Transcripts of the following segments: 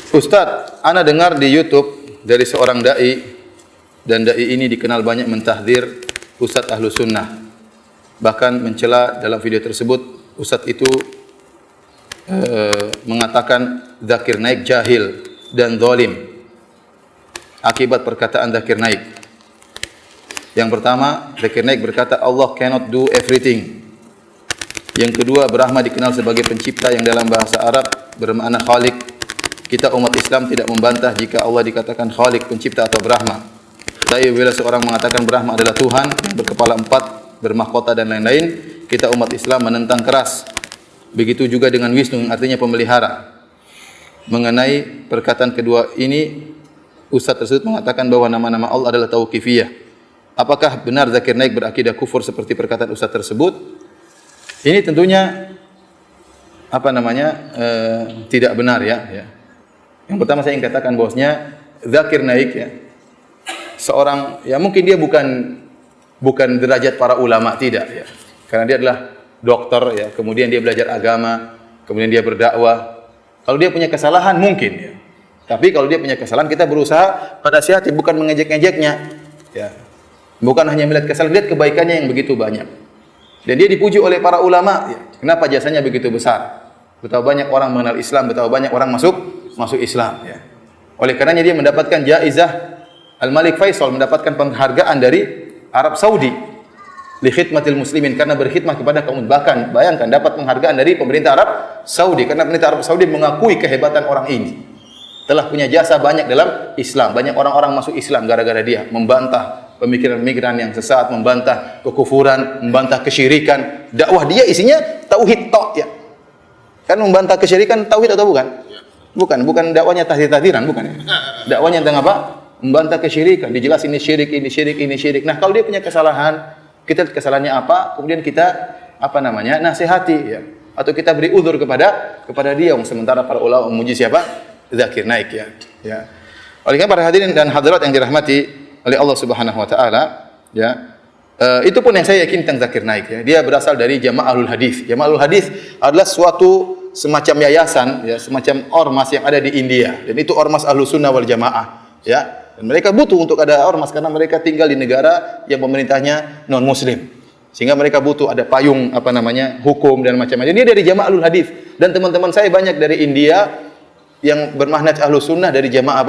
Ustadz, ana dengar di YouTube dari seorang dai, dan dai ini dikenal banyak mentahdir Ustadz Ahlu Sunnah. Bahkan mencela dalam video tersebut, Ustadz itu mengatakan Zakir Naik jahil dan zalim akibat perkataan Zakir Naik. Yang pertama, Zakir Naik berkata Allah cannot do everything. Yang kedua, Brahma dikenal sebagai pencipta yang dalam bahasa Arab bermakna Khalik. Kita umat Islam tidak membantah jika Allah dikatakan Khalik, pencipta atau Brahma. Tapi bila seorang mengatakan Brahma adalah Tuhan yang berkepala 4, bermahkota dan lain-lain, kita umat Islam menentang keras. Begitu juga dengan Wisnu yang artinya pemelihara. Mengenai perkataan kedua ini, Ustaz tersebut mengatakan bahwa nama-nama Allah adalah tauqifiyah. Apakah benar Zakir Naik berakidah kufur seperti perkataan Ustaz tersebut? Ini tentunya tidak benar ya. Yang pertama saya ingin katakan bahwasanya Zakir Naik ya, seorang ya mungkin dia bukan derajat para ulama, tidak ya. Karena dia adalah dokter ya, kemudian dia belajar agama, kemudian dia berdakwah. Kalau dia punya kesalahan mungkin ya. Tapi kalau dia punya kesalahan kita berusaha pada nasihati, bukan mengejek-ngejeknya ya. Bukan hanya melihat kesalahan, lihat kebaikannya yang begitu banyak. Dan dia dipuji oleh para ulama ya. Kenapa jasanya begitu besar? Betapa banyak orang mengenal Islam, betapa banyak orang masuk Islam ya. Oleh karenanya dia mendapatkan jaizah Al-Malik Faisal, mendapatkan penghargaan dari Arab Saudi li khidmatil muslimin, karena berkhidmah kepada kaum. Bahkan bayangkan dapat penghargaan dari pemerintah Arab Saudi karena pemerintah Arab Saudi mengakui kehebatan orang ini. Telah punya jasa banyak dalam Islam, banyak orang-orang masuk Islam gara-gara dia membantah pemikiran-pemikiran yang sesat, membantah kekufuran, membantah kesyirikan. Dakwah dia isinya tauhid tok ya. Kan membantah kesyirikan tauhid atau bukan? Bukan dakwanya tahdir-tahdiran, bukan ya. Dakwanya tentang apa? Membantah kesyirikan, dijelasin ini syirik, ini syirik, ini syirik. Nah, kalau dia punya kesalahan, kita lihat kesalahannya apa, kemudian kita nasihati ya. Atau kita beri uzur kepada dia. Sementara para ulama memuji siapa? Zakir Naik ya. Ya. Oleh karena para hadirin dan hadirat yang dirahmati oleh Allah Subhanahu wa taala, ya. Itu pun yang saya yakin tentang Zakir Naik ya. Dia berasal dari Jama'atul Hadis. Jama'atul Hadis adalah suatu semacam yayasan ya, semacam ormas yang ada di India, dan itu ormas Ahlus Sunnah wal Jamaah ya. Dan mereka butuh untuk ada ormas karena mereka tinggal di negara yang pemerintahnya non muslim, sehingga mereka butuh ada payung hukum dan macam-macam. Dia dari Jama'atul Hadis, dan teman-teman saya banyak dari India yang bermanhaj Ahlus Sunnah dari Jamaah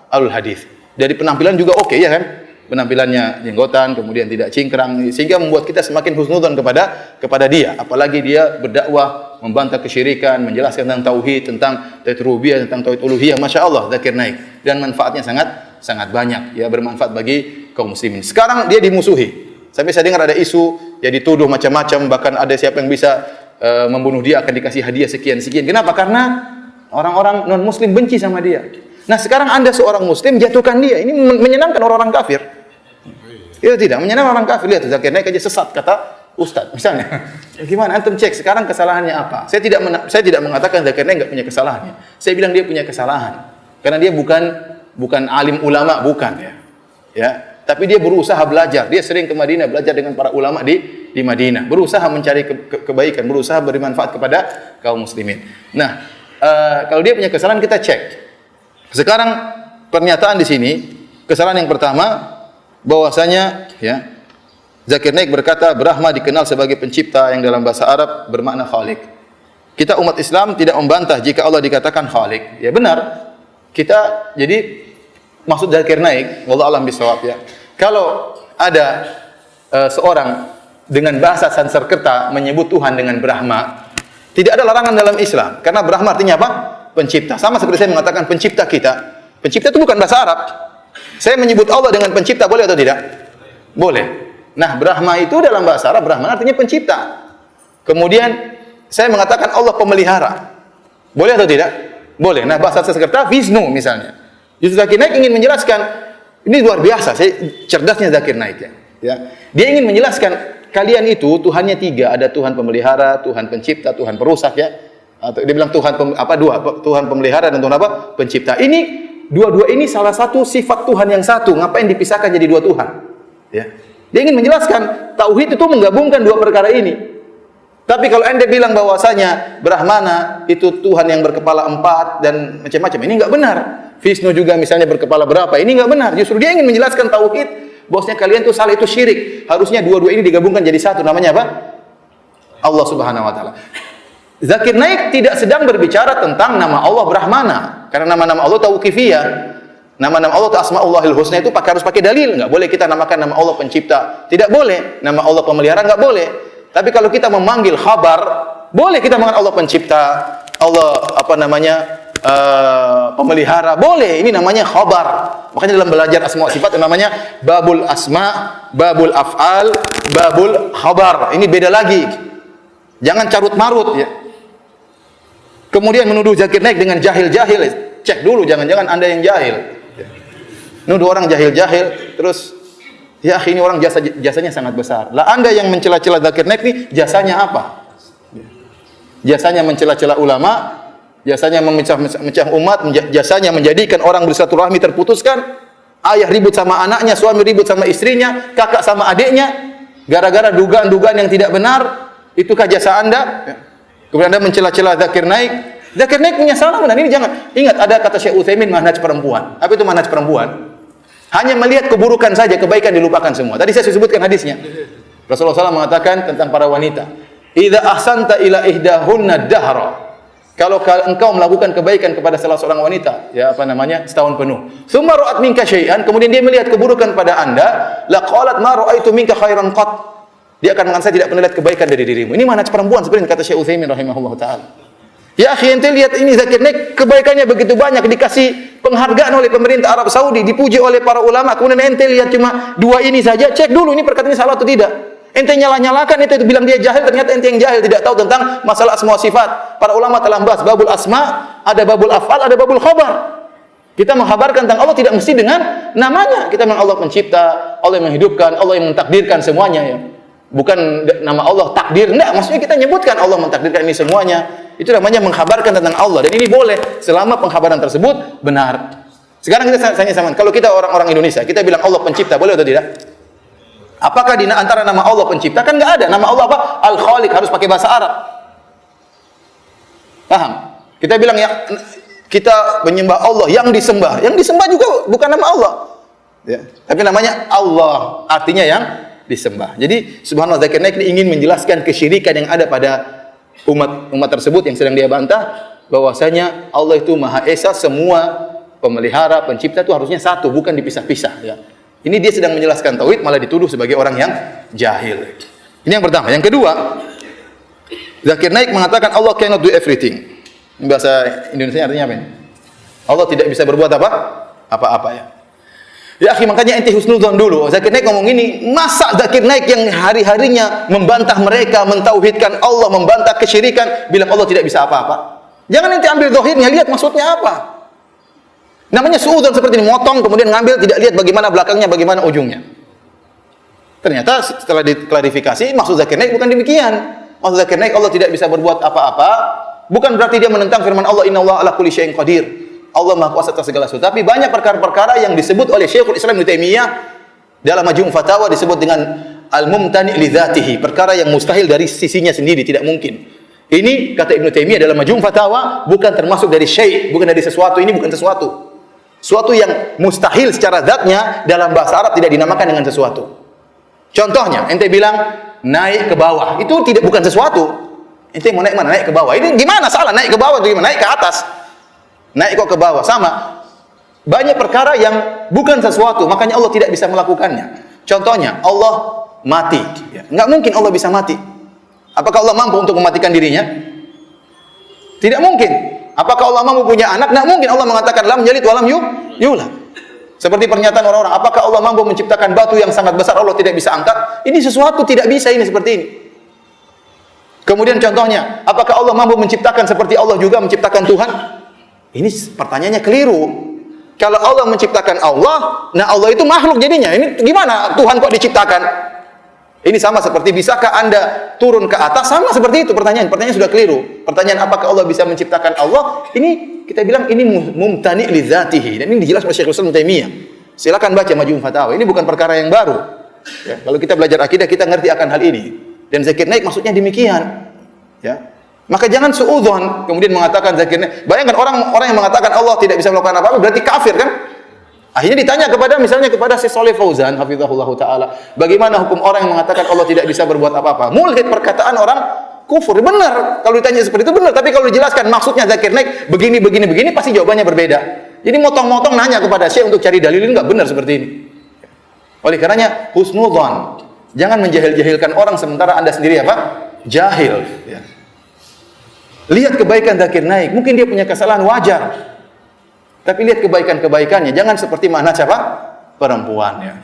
Ahlul Hadis. Dari penampilan juga oke ya kan, penampilannya jenggotan, kemudian tidak cingkrang, sehingga membuat kita semakin husnudzon kepada dia. Apalagi dia berdakwah, membantah kesyirikan, menjelaskan tentang tauhid, tentang tauhid rububiyah, tentang tauhid uluhiyah. Masya Allah, Zakir Naik, dan manfaatnya sangat banyak ya, bermanfaat bagi kaum muslimin. Sekarang dia dimusuhi. Sampai saya dengar ada isu ya, dituduh macam-macam, bahkan ada siapa yang bisa membunuh dia akan dikasih hadiah sekian. Kenapa? Karena orang-orang non muslim benci sama dia. Nah, sekarang Anda seorang muslim jatuhkan dia. Ini menyenangkan orang-orang kafir. Itu tidak menyenangkan orang kafir. Lihat Zakir Naik aja sesat kata Ustaz misalnya. Ya, gimana antum cek sekarang kesalahannya apa? Saya tidak mengatakan Zakir Naik enggak punya kesalahan. Saya bilang dia punya kesalahan. Karena dia bukan alim ulama, bukan ya. Ya, tapi dia berusaha belajar. Dia sering ke Madinah belajar dengan para ulama di Madinah. Berusaha mencari kebaikan, berusaha beri manfaat kepada kaum muslimin. Nah, kalau dia punya kesalahan kita cek. Sekarang pernyataan di sini, kesalahan yang pertama bahwasanya ya, Zakir Naik berkata Brahma dikenal sebagai pencipta yang dalam bahasa Arab bermakna Khalik. Kita umat Islam tidak membantah jika Allah dikatakan Khalik. Ya benar. Jadi maksud Zakir Naik, wallahu a'lam bishawab ya. Kalau ada seorang dengan bahasa Sanskerta menyebut Tuhan dengan Brahma, tidak ada larangan dalam Islam. Karena Brahma artinya apa? Pencipta. Sama seperti saya mengatakan pencipta kita. Pencipta itu bukan bahasa Arab. Saya menyebut Allah dengan pencipta boleh atau tidak? Boleh. Nah, Brahma itu dalam bahasa Arab, Brahman artinya pencipta. Kemudian saya mengatakan Allah pemelihara. Boleh atau tidak? Boleh. Nah, bahasa Sanskerta Wisnu misalnya. Justru Zakir Naik ingin menjelaskan, ini luar biasa, cerdasnya Zakir Naik ya. Ya. Dia ingin menjelaskan kalian itu Tuhannya 3, ada Tuhan pemelihara, Tuhan pencipta, Tuhan perusak ya. Atau dia bilang Tuhan pemelihara dan Tuhan apa? Pencipta. Ini dua-dua ini salah satu sifat Tuhan yang satu. Ngapain dipisahkan jadi dua Tuhan? Ya. Dia ingin menjelaskan tauhid itu menggabungkan dua perkara ini. Tapi kalau Anda bilang bahwasanya Brahmana itu Tuhan yang berkepala 4 dan macam-macam, ini enggak benar. Vishnu juga misalnya berkepala berapa, ini enggak benar. Justru dia ingin menjelaskan tauhid, bahwasanya kalian tuh salah, itu syirik. Harusnya dua-dua ini digabungkan jadi satu, namanya apa? Allah Subhanahu wa taala. Zakir Naik tidak sedang berbicara tentang nama Allah Brahmana, karena nama-nama Allah tauqifiyah. Nama-nama Allah atau Asmaullahil Husna itu harus pakai dalil. Enggak boleh kita namakan nama Allah pencipta, tidak boleh. Nama Allah pemelihara enggak boleh. Tapi kalau kita memanggil khabar, boleh kita memanggil Allah pencipta, Allah pemelihara, boleh. Ini namanya khabar. Makanya dalam belajar asma wa sifat namanya babul asma, babul af'al, babul khabar. Ini beda lagi. Jangan carut-marut ya. Kemudian menuduh Zakir Naik dengan jahil-jahil. Cek dulu, jangan-jangan Anda yang jahil. Nuduh orang jahil-jahil, terus ya ini orang jasanya sangat besar. Lah Anda yang mencela-cela Zakir Naik nih, jasanya apa? Jasanya mencela-cela ulama, jasanya memecah umat, jasanya menjadikan orang bersilaturahmi terputuskan, ayah ribut sama anaknya, suami ribut sama istrinya, kakak sama adiknya, gara-gara dugaan-dugaan yang tidak benar. Itukah jasa Anda? Kemudian Anda mencela-cela Zakir Naik. Zakir Naik punya salah benar. Ini jangan. Ingat, ada kata Syekh Utsaimin, manhaj perempuan. Apa itu manhaj perempuan? Hanya melihat keburukan saja, kebaikan dilupakan semua. Tadi saya sebutkan hadisnya. Rasulullah SAW mengatakan tentang para wanita, "Idza ahsanta ila ihdahunna dahra." Kalau engkau melakukan kebaikan kepada salah seorang wanita, ya setahun penuh. Tsumma ra'at minka syai'an, kemudian dia melihat keburukan pada Anda, la qalat ma ra'aitu minka khairan qat. Dia akan mengatakan, saya tidak pernah lihat kebaikan dari dirimu. Ini manhaj perempuan sebenarnya, kata Syekh Utsaimin rahimahullah taala. Ya akhi, ente lihat ini Zakir Naik, kebaikannya begitu banyak, dikasih penghargaan oleh pemerintah Arab Saudi, dipuji oleh para ulama. Kemudian ente lihat cuma dua ini saja, cek dulu ini perkataannya salah atau tidak. Ente nyalah-nyalakan, ente bilang dia jahil, ternyata ente yang jahil, tidak tahu tentang masalah asma wa sifat. Para ulama telah membahas babul asma, ada babul af'al, ada babul khabar. Kita mengkhabarkan tentang Allah tidak mesti dengan namanya. Kita memang Allah pencipta, Allah yang menghidupkan, Allah yang mentakdirkan semuanya ya. Bukan nama Allah takdir, enggak, maksudnya kita nyebutkan Allah mentakdirkan ini semuanya. Itu namanya mengkhabarkan tentang Allah, dan ini boleh selama pengkhabaran tersebut benar. Sekarang kita tanya sama, kalau kita orang-orang Indonesia, kita bilang Allah pencipta, boleh atau tidak? Apakah di antara nama Allah pencipta? Kan enggak ada. Nama Allah apa? Al-Khaliq, harus pakai bahasa Arab. Paham? Kita bilang ya, kita menyembah Allah yang disembah. Yang disembah juga bukan nama Allah. Ya. Tapi namanya Allah, artinya yang disembah. Jadi subhanallah, Zakir Naik ini ingin menjelaskan kesyirikan yang ada pada umat tersebut yang sedang dia bantah, bahwasanya Allah itu Maha Esa, semua pemelihara, pencipta itu harusnya satu, bukan dipisah-pisah ya. Ini dia sedang menjelaskan tauhid, malah dituduh sebagai orang yang jahil. Ini yang pertama. Yang kedua, Zakir Naik mengatakan Allah cannot do everything. Bahasa Indonesia artinya apa ini? Allah tidak bisa berbuat apa-apa ya. Ya akhi, makanya ente husnudzon dulu. Zakir Naik ngomong ini, masa Zakir Naik yang hari-harinya membantah mereka, mentauhidkan Allah, membantah kesyirikan, bilang Allah tidak bisa apa-apa. Jangan ente ambil zahirnya, lihat maksudnya apa. Namanya suudzon seperti ini, motong kemudian ngambil, tidak lihat bagaimana belakangnya, bagaimana ujungnya. Ternyata setelah diklarifikasi, maksud Zakir Naik bukan demikian. Maksud Zakir Naik Allah tidak bisa berbuat apa-apa, bukan berarti dia menentang firman Allah, innallaha ala kulli syai'in qadir. Allah Maha Kuasa atas segala sesuatu. Tapi banyak perkara-perkara yang disebut oleh Syekhul Islam Ibnu Taimiyah dalam Majmu' Fatawa disebut dengan al-mumtani' li dzatihi, perkara yang mustahil dari sisinya sendiri, tidak mungkin. Ini kata Ibnu Taimiyah dalam Majmu' Fatawa bukan termasuk dari syai', bukan dari sesuatu, ini bukan sesuatu. Suatu yang mustahil secara zatnya dalam bahasa Arab tidak dinamakan dengan sesuatu. Contohnya, ente bilang naik ke bawah, itu bukan sesuatu. Ente mau naik mana? Naik ke bawah. Ini gimana salah? Naik ke bawah itu gimana? Naik ke atas. Naik kok ke bawah, sama. Banyak perkara yang bukan sesuatu, makanya Allah tidak bisa melakukannya. Contohnya, Allah mati. Enggak mungkin Allah bisa mati. Apakah Allah mampu untuk mematikan dirinya? Tidak mungkin. Apakah Allah mampu punya anak? Enggak mungkin. Allah mengatakan lam yalid wa lam yulad. Seperti pernyataan orang-orang, apakah Allah mampu menciptakan batu yang sangat besar Allah tidak bisa angkat? Ini sesuatu tidak bisa, ini seperti ini. Kemudian contohnya, apakah Allah mampu menciptakan seperti Allah juga menciptakan Tuhan? Ini pertanyaannya keliru. Kalau Allah menciptakan Allah, nah Allah itu makhluk jadinya. Ini gimana Tuhan kok diciptakan? Ini sama seperti bisakah Anda turun ke atas? Sama seperti itu pertanyaan. Pertanyaan sudah keliru. Pertanyaan apakah Allah bisa menciptakan Allah? Ini kita bilang ini mumtani' li dzatihi. Dan ini dijelaskan oleh Syekhul Islam Taimiyah. Silakan baca Majmu' Fatawa. Ini bukan perkara yang baru. Ya, kalau kita belajar akidah kita ngerti akan hal ini. Dan Zakir Naik maksudnya demikian. Ya. Maka jangan suudzon kemudian mengatakan zakir naik. Bayangkan orang yang mengatakan Allah tidak bisa melakukan apa-apa berarti kafir kan? Akhirnya ditanya misalnya kepada Syekh Shalih Fauzan hafizahullah taala, bagaimana hukum orang yang mengatakan Allah tidak bisa berbuat apa-apa? Mulhid, perkataan orang kufur. Benar. Kalau ditanya seperti itu benar, tapi kalau dijelaskan maksudnya zakir naik begini pasti jawabannya berbeda. Jadi motong-motong nanya kepada Syekh untuk cari dalil ini enggak benar seperti ini. Oleh karenanya husnudzon. Jangan menjahil-jahilkan orang sementara Anda sendiri apa? Jahil, ya. Lihat kebaikan zakir naik, mungkin dia punya kesalahan wajar. Tapi lihat kebaikan-kebaikannya, jangan seperti mana siapa? Perempuan, ya.